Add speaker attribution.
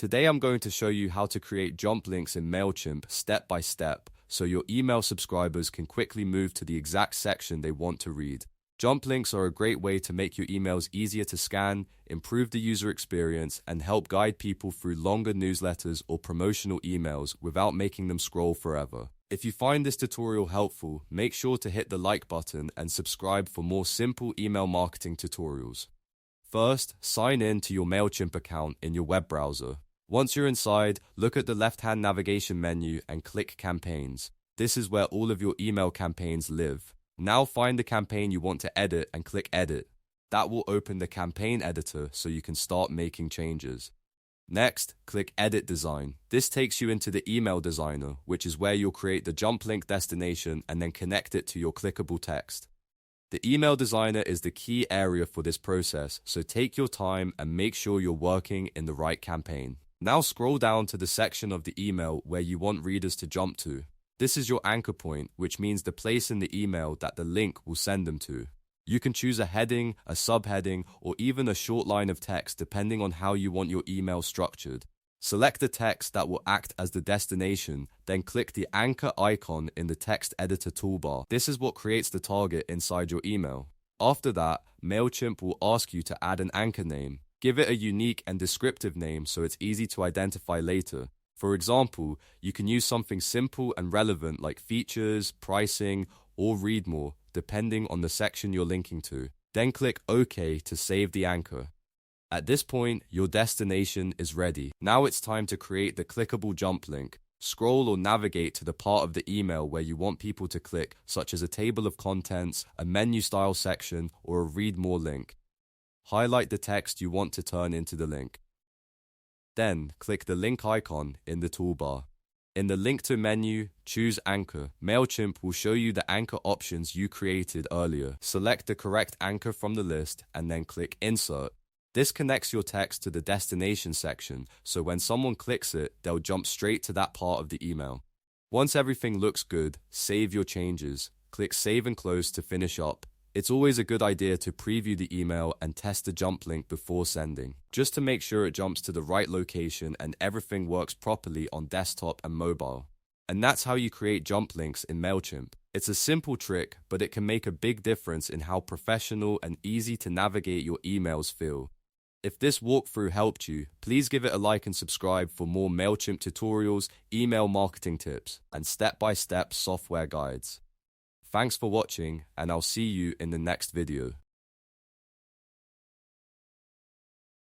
Speaker 1: Today I'm going to show you how to create jump links in MailChimp step by step so your email subscribers can quickly move to the exact section they want to read. Jump links are a great way to make your emails easier to scan, improve the user experience, and help guide people through longer newsletters or promotional emails without making them scroll forever. If you find this tutorial helpful, make sure to hit the like button and subscribe for more simple email marketing tutorials. First, sign in to your MailChimp account in your web browser. Once you're inside, look at the left-hand navigation menu and click Campaigns. This is where all of your email campaigns live. Now find the campaign you want to edit and click Edit. That will open the campaign editor so you can start making changes. Next, click Edit Design. This takes you into the email designer, which is where you'll create the jump link destination and then connect it to your clickable text. The email designer is the key area for this process, so take your time and make sure you're working in the right campaign. Now scroll down to the section of the email where you want readers to jump to. This is your anchor point, which means the place in the email that the link will send them to. You can choose a heading, a subheading, or even a short line of text depending on how you want your email structured. Select the text that will act as the destination, then click the anchor icon in the text editor toolbar. This is what creates the target inside your email. After that, MailChimp will ask you to add an anchor name. Give it a unique and descriptive name so it's easy to identify later. For example, you can use something simple and relevant like features, pricing, or read more, depending on the section you're linking to. Then click OK to save the anchor. At this point, your destination is ready. Now it's time to create the clickable jump link. Scroll or navigate to the part of the email where you want people to click, such as a table of contents, a menu style section, or a read more link. Highlight the text you want to turn into the link. Then, click the link icon in the toolbar. In the Link to menu, choose Anchor. MailChimp will show you the anchor options you created earlier. Select the correct anchor from the list and then click Insert. This connects your text to the destination section, so when someone clicks it, they'll jump straight to that part of the email. Once everything looks good, save your changes. Click Save and Close to finish up. It's always a good idea to preview the email and test the jump link before sending, just to make sure it jumps to the right location and everything works properly on desktop and mobile. And that's how you create jump links in MailChimp. It's a simple trick, but it can make a big difference in how professional and easy to navigate your emails feel. If this walkthrough helped you, please give it a like and subscribe for more MailChimp tutorials, email marketing tips, and step-by-step software guides. Thanks for watching, and I'll see you in the next video.